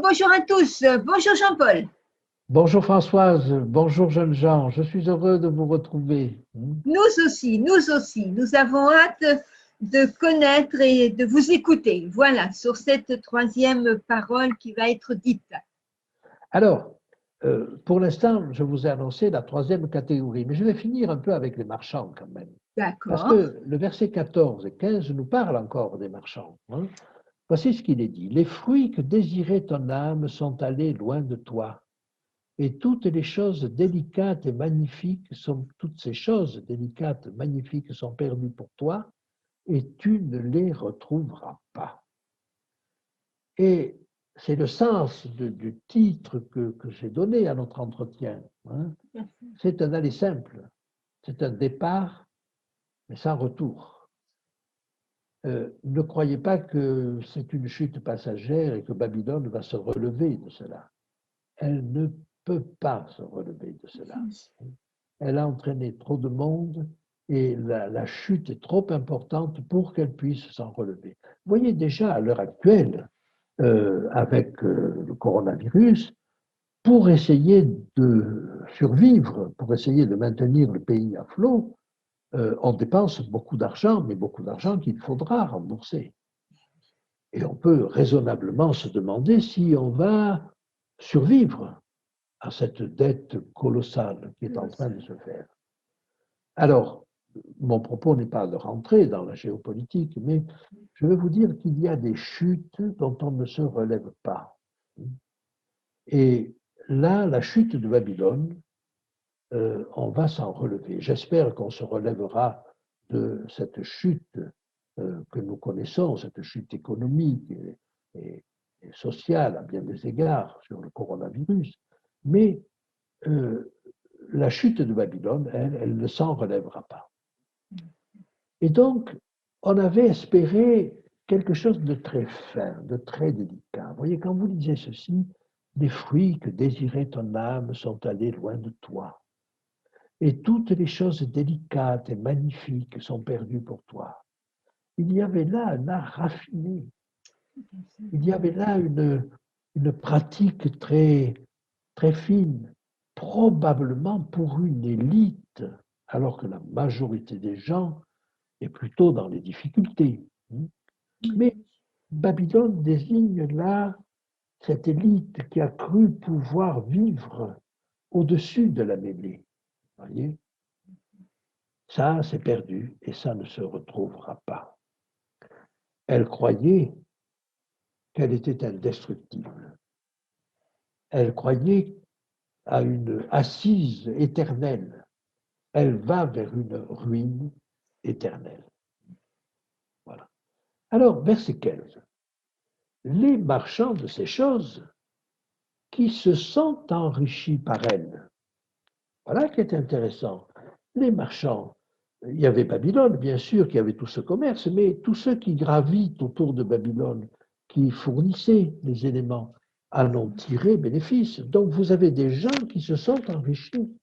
Bonjour à tous. Bonjour Jean-Paul. Bonjour Françoise, bonjour jeunes gens, je suis heureux de vous retrouver. Nous aussi, nous avons hâte de connaître et de vous écouter. Voilà, sur cette troisième parole qui va être dite. Alors, pour l'instant, je vous ai annoncé la troisième catégorie, mais je vais finir un peu avec les marchands quand même. Parce D'accord. que le verset 14 et 15 nous parle encore des marchands. Voici ce qu'il est dit. Les fruits que désirait ton âme sont allés loin de toi. Et toutes les choses délicates et magnifiques sont, toutes ces choses délicates, magnifiques sont perdues pour toi, et tu ne les retrouveras pas. Et c'est le sens du titre que j'ai donné à notre entretien. C'est un aller simple, c'est un départ, mais sans retour. Ne croyez pas que c'est une chute passagère et que Babylone va se relever de cela. Elle ne peut pas se relever de cela. Elle a entraîné trop de monde et la chute est trop importante pour qu'elle puisse s'en relever. Vous voyez déjà à l'heure actuelle, avec le coronavirus, pour essayer de survivre, pour essayer de maintenir le pays à flot, on dépense beaucoup d'argent, mais beaucoup d'argent qu'il faudra rembourser. Et on peut raisonnablement se demander si on va survivre à cette dette colossale qui est en train de se faire. Alors, mon propos n'est pas de rentrer dans la géopolitique, mais je veux vous dire qu'il y a des chutes dont on ne se relève pas. Et là, la chute de Babylone, on va s'en relever. J'espère qu'on se relèvera de cette chute que nous connaissons, cette chute économique et sociale à bien des égards sur le coronavirus. Mais la chute de Babylone, elle ne s'en relèvera pas. Et donc, on avait espéré quelque chose de très fin, de très délicat. Vous voyez, quand vous lisez ceci, les fruits que désirait ton âme sont allés loin de toi. Et toutes les choses délicates et magnifiques sont perdues pour toi. Il y avait là un art raffiné. Il y avait là une pratique très, très fine, probablement pour une élite, alors que la majorité des gens est plutôt dans les difficultés. Mais Babylone désigne là cette élite qui a cru pouvoir vivre au-dessus de la mêlée. Voyez, ça, c'est perdu et ça ne se retrouvera pas. Elle croyait qu'elle était indestructible. Elle croyait à une assise éternelle. Elle va vers une ruine éternelle. Voilà. Alors, verset 15. Les marchands de ces choses qui se sont enrichis par elles. Voilà qui est intéressant. Les marchands, il y avait Babylone, bien sûr, qui avait tout ce commerce, mais tous ceux qui gravitent autour de Babylone, qui fournissaient les éléments, en ont tiré bénéfice. Donc vous avez des gens qui se sont enrichis.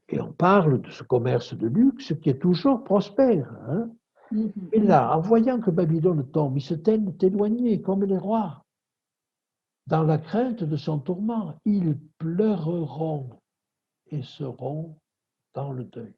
Et on parle de ce commerce de luxe qui est toujours prospère. Et là, en voyant que Babylone tombe, ils se tiennent éloignés comme les rois. Dans la crainte de son tourment, ils pleureront et seront dans le deuil.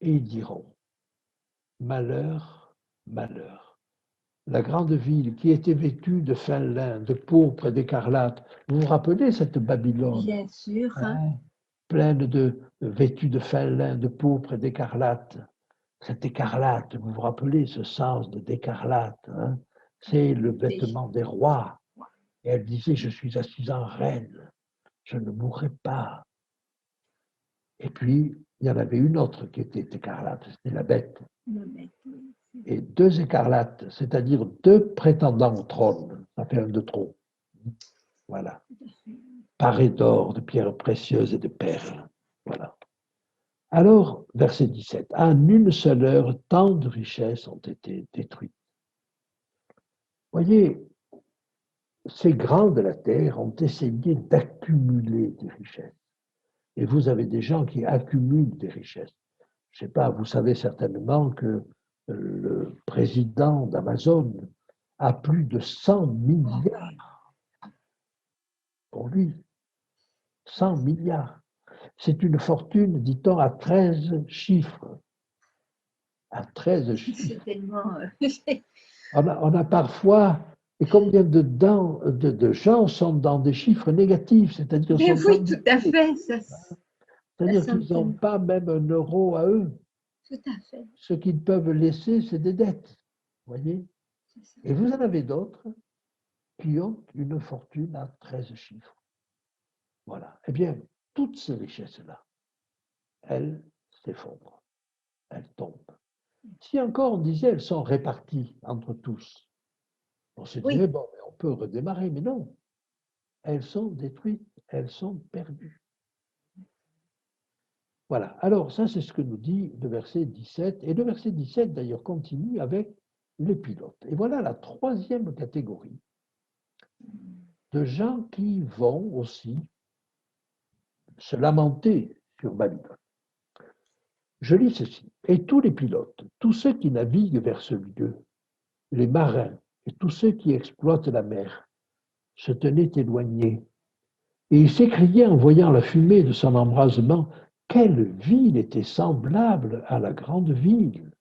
Et ils diront, malheur, malheur. La grande ville qui était vêtue de fin lin, de pourpre et d'écarlate. Vous vous rappelez cette Babylone? Bien sûr. Pleine vêtue de fin lin, de pourpre et d'écarlate. Cette écarlate, vous vous rappelez ce sens d'écarlate, c'est le vêtement des rois. Et elle disait, je suis assise en reine, je ne mourrai pas. Et puis, il y en avait une autre qui était écarlate, c'était la bête. Et deux écarlates, c'est-à-dire deux prétendants au trône, ça fait un de trop. Voilà. Parés d'or, de pierres précieuses et de perles. Voilà. Alors, verset 17, en une seule heure, tant de richesses ont été détruites. Voyez, ces grands de la terre ont essayé d'accumuler des richesses. Et vous avez des gens qui accumulent des richesses. Je ne sais pas, vous savez certainement que le président d'Amazon a plus de 100 milliards pour lui. 100 milliards. C'est une fortune, dit-on, à 13 chiffres. À 13 chiffres. C'est tellement. On a parfois, et combien de gens sont dans des chiffres négatifs, c'est-à-dire Mais sont oui, tout à fait. c'est-à-dire qu'ils n'ont pas même un euro à eux. Tout à fait. Ce qu'ils peuvent laisser, c'est des dettes. Voyez? Et vous en avez d'autres qui ont une fortune à 13 chiffres. Voilà. Eh bien, toutes ces richesses-là, elles s'effondrent, elles tombent. Si encore on disait elles sont réparties entre tous, on se dirait, bon, on peut redémarrer, mais non. Elles sont détruites, elles sont perdues. Voilà. Alors, ça, c'est ce que nous dit le verset 17. Et le verset 17, d'ailleurs, continue avec les pilotes. Et voilà la troisième catégorie de gens qui vont aussi se lamenter sur Babylone. Je lis ceci. Et tous les pilotes, tous ceux qui naviguent vers ce lieu, les marins et tous ceux qui exploitent la mer, se tenaient éloignés. Et ils s'écriaient en voyant la fumée de son embrasement, quelle ville était semblable à la grande ville.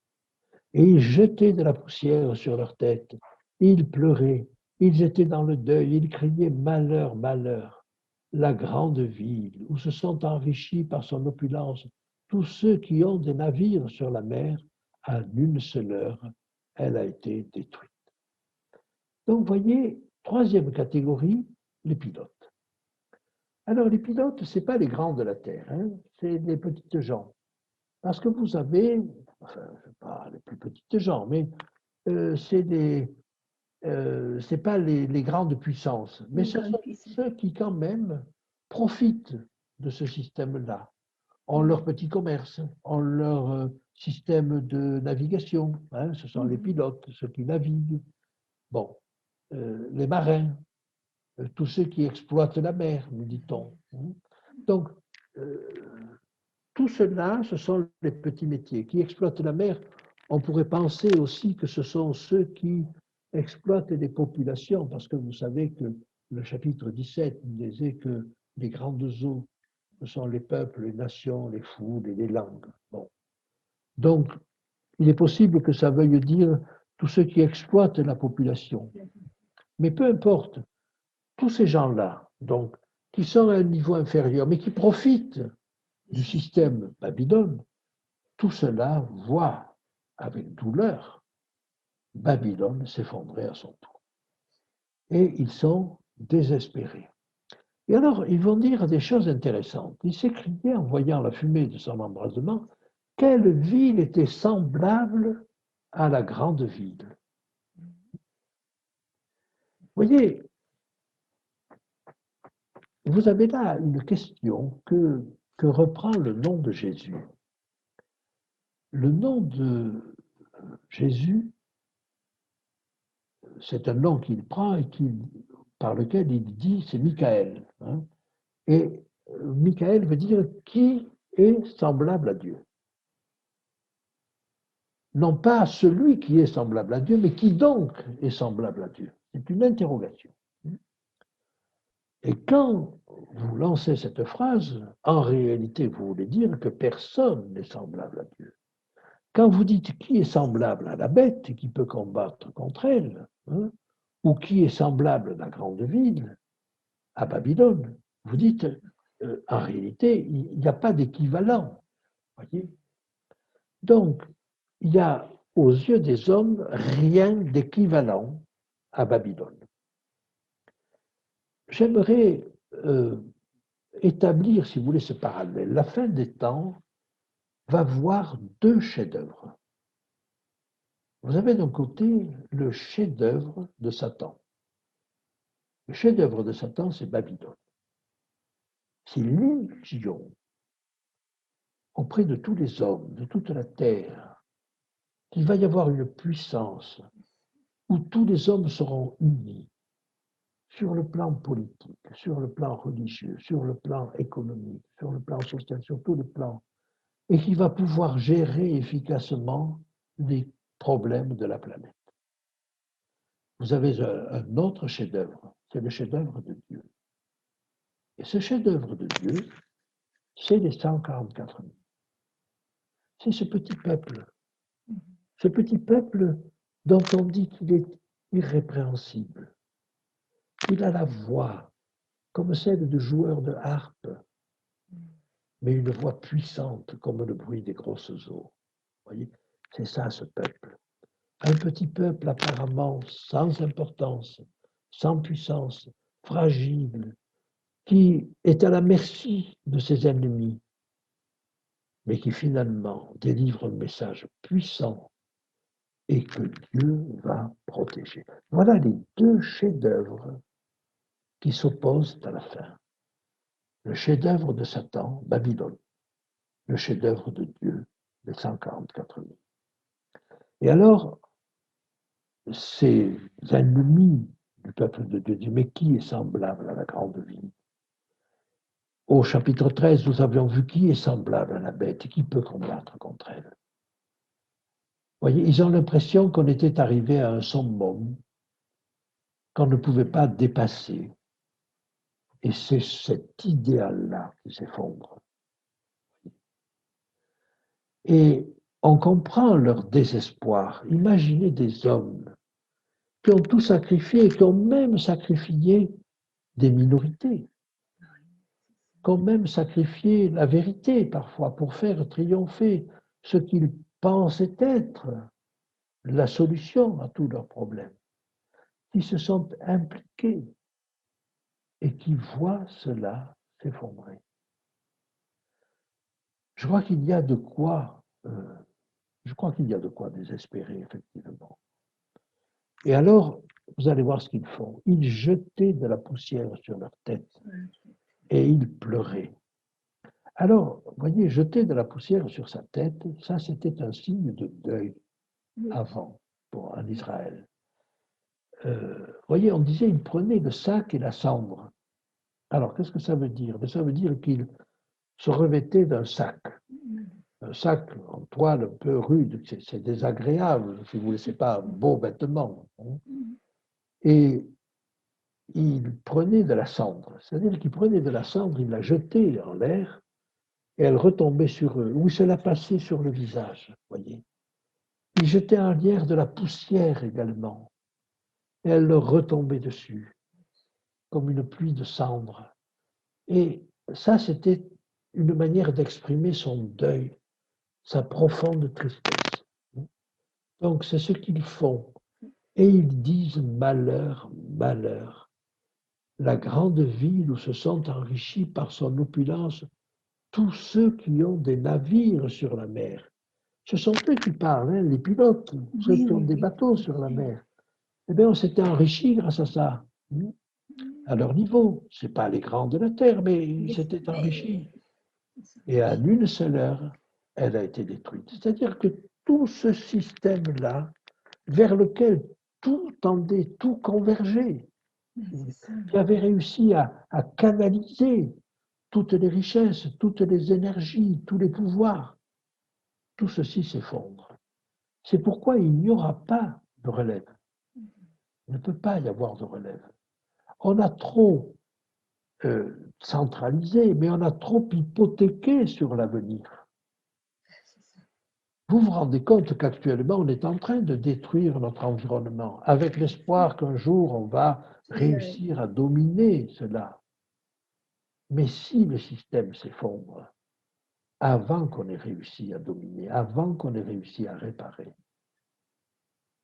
Et ils jetaient de la poussière sur leur tête. Ils pleuraient, ils étaient dans le deuil, ils criaient malheur, malheur. La grande ville où se sont enrichis par son opulence tous ceux qui ont des navires sur la mer, à une seule heure, elle a été détruite. Donc, voyez, troisième catégorie, les pilotes. Alors, les pilotes, ce n'est pas les grands de la Terre, hein, c'est les petites gens. Parce que vous avez, enfin, pas les plus petites gens, mais c'est pas les grandes puissances, mais ce sont ceux qui, quand même, profitent de ce système-là, ont leur petit commerce, ont leur système de navigation. Hein, ce sont les pilotes, ceux qui naviguent. Bon, les marins, tous ceux qui exploitent la mer, nous dit-on. Donc, tout cela, ce sont les petits métiers. Qui exploitent la mer, on pourrait penser aussi que ce sont ceux qui exploitent les populations, parce que vous savez que le chapitre 17 disait que les grandes eaux, ce sont les peuples, les nations, les foules et les langues. Bon. Donc, il est possible que ça veuille dire tous ceux qui exploitent la population. Mais peu importe, tous ces gens-là, donc, qui sont à un niveau inférieur, mais qui profitent du système Babylone, tout cela voit avec douleur Babylone s'effondrer à son tour. Et ils sont désespérés. Et alors, ils vont dire des choses intéressantes. Ils s'écriaient en voyant la fumée de son embrasement, quelle ville était semblable à la grande ville. Vous voyez, vous avez là une question que reprend le nom de Jésus. Le nom de Jésus, c'est un nom qu'il prend et par lequel il dit, c'est Michael. Hein, et Michael veut dire qui est semblable à Dieu. Non pas celui qui est semblable à Dieu, mais qui donc est semblable à Dieu. C'est une interrogation. Et quand vous lancez cette phrase, en réalité, vous voulez dire que personne n'est semblable à Dieu. Quand vous dites qui est semblable à la bête et qui peut combattre contre elle, hein, ou qui est semblable à la grande ville, à Babylone, vous dites, en réalité, il n'y a pas d'équivalent. Voyez ? Donc, il n'y a aux yeux des hommes rien d'équivalent à Babylone. J'aimerais établir, si vous voulez, ce parallèle. La fin des temps va voir deux chefs-d'œuvre. Vous avez d'un côté le chef-d'œuvre de Satan. Le chef-d'œuvre de Satan, c'est Babylone. C'est l'illusion auprès de tous les hommes, de toute la terre, qu'il va y avoir une puissance où tous les hommes seront unis sur le plan politique, sur le plan religieux, sur le plan économique, sur le plan social, sur tous les plans, et qui va pouvoir gérer efficacement les problèmes de la planète. Vous avez un autre chef-d'œuvre, c'est le chef-d'œuvre de Dieu. Et ce chef-d'œuvre de Dieu, c'est les 144 000. C'est ce petit peuple dont on dit qu'il est irrépréhensible. Il a la voix comme celle de joueurs de harpe, mais une voix puissante comme le bruit des grosses eaux. Vous voyez, c'est ça ce peuple. Un petit peuple apparemment sans importance, sans puissance, fragile, qui est à la merci de ses ennemis, mais qui finalement délivre un message puissant et que Dieu va protéger. Voilà les deux chefs-d'œuvre qui s'opposent à la fin. Le chef-d'œuvre de Satan, Babylone, le chef-d'œuvre de Dieu, les 144 000. Et alors, ces ennemis du peuple de Dieu disent, mais qui est semblable à la grande ville? Au chapitre 13, nous avions vu qui est semblable à la bête et qui peut combattre contre elle. Vous voyez, ils ont l'impression qu'on était arrivé à un summum qu'on ne pouvait pas dépasser. Et c'est cet idéal-là qui s'effondre. Et on comprend leur désespoir. Imaginez des hommes qui ont tout sacrifié et qui ont même sacrifié des minorités, qui ont même sacrifié la vérité parfois pour faire triompher ce qu'ils pensaient être la solution à tous leurs problèmes, qui se sont impliqués et qui voient cela s'effondrer. Je crois qu'il y a de quoi désespérer, effectivement. Et alors, vous allez voir ce qu'ils font. Ils jetaient de la poussière sur leur tête et ils pleuraient. Alors, vous voyez, jeter de la poussière sur sa tête, ça c'était un signe de deuil avant en Israël. Vous voyez, on disait, ils prenaient le sac et la cendre. Alors, qu'est-ce que ça veut dire? Ça veut dire qu'ils se revêtaient d'un sac. Un sac en toile un peu rude, c'est désagréable, si vous ne laissez pas un beau vêtement. Et ils prenaient de la cendre, c'est-à-dire qu'ils prenaient de la cendre, ils la jetaient en l'air, et elle retombait sur eux, ou se la passaient sur le visage, voyez. Ils jetaient en l'air de la poussière également, et elle leur retombait dessus, comme une pluie de cendre. Et ça, c'était une manière d'exprimer son deuil, sa profonde tristesse. Donc, c'est ce qu'ils font. Et ils disent malheur, malheur. La grande ville où se sont enrichis par son opulence tous ceux qui ont des navires sur la mer. Ce sont eux qui parlent, hein, les pilotes, ceux qui ont des bateaux sur la mer. Eh bien, on s'était enrichis grâce à ça. À leur niveau. Ce n'est pas les grands de la terre, mais ils s'étaient enrichis. Et à une seule heure, elle a été détruite. C'est-à-dire que tout ce système-là, vers lequel tout tendait, tout convergeait, qui avait réussi à canaliser toutes les richesses, toutes les énergies, tous les pouvoirs, tout ceci s'effondre. C'est pourquoi il n'y aura pas de relève. Il ne peut pas y avoir de relève. On a trop centralisé, mais on a trop hypothéqué sur l'avenir. Vous vous rendez compte qu'actuellement, on est en train de détruire notre environnement, avec l'espoir qu'un jour, on va réussir à dominer cela. Mais si le système s'effondre, avant qu'on ait réussi à dominer, avant qu'on ait réussi à réparer,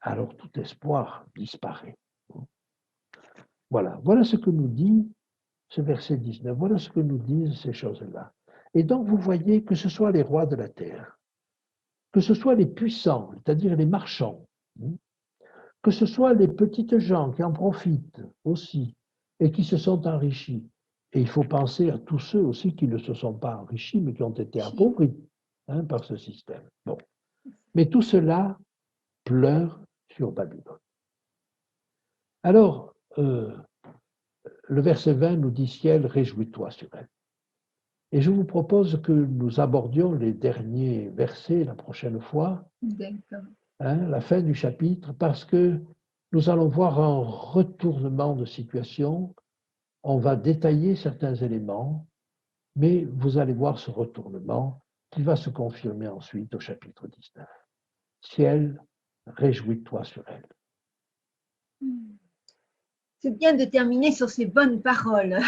alors tout espoir disparaît. Voilà, voilà ce que nous dit ce verset 19, voilà ce que nous disent ces choses-là. Et donc vous voyez que ce soit les rois de la terre, que ce soit les puissants, c'est-à-dire les marchands, que ce soit les petites gens qui en profitent aussi et qui se sont enrichis. Et il faut penser à tous ceux aussi qui ne se sont pas enrichis, mais qui ont été appauvris par ce système. Bon. Mais tout cela pleure sur Babylone. Alors, le verset 20 nous dit, ciel, réjouis-toi sur elle. Et je vous propose que nous abordions les derniers versets la prochaine fois. hein, la fin du chapitre, parce que nous allons voir un retournement de situation. On va détailler certains éléments, mais vous allez voir ce retournement qui va se confirmer ensuite au chapitre 19. Ciel, réjouis-toi sur elle. C'est bien de terminer sur ces bonnes paroles.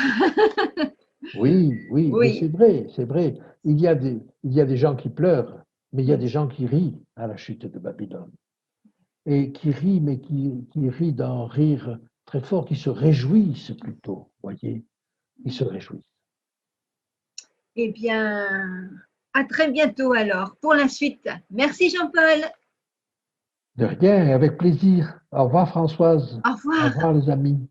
Oui, oui, mais Oui, c'est vrai. Il y a des gens qui pleurent, mais il y a des gens qui rient à la chute de Babylone. Et qui rient, mais qui rient d'un rire très fort, qui se réjouissent plutôt, voyez, ils se réjouissent. eh bien, à très bientôt alors pour la suite. Merci Jean-Paul. De rien, avec plaisir. Au revoir Françoise. Au Au revoir. revoir les amis.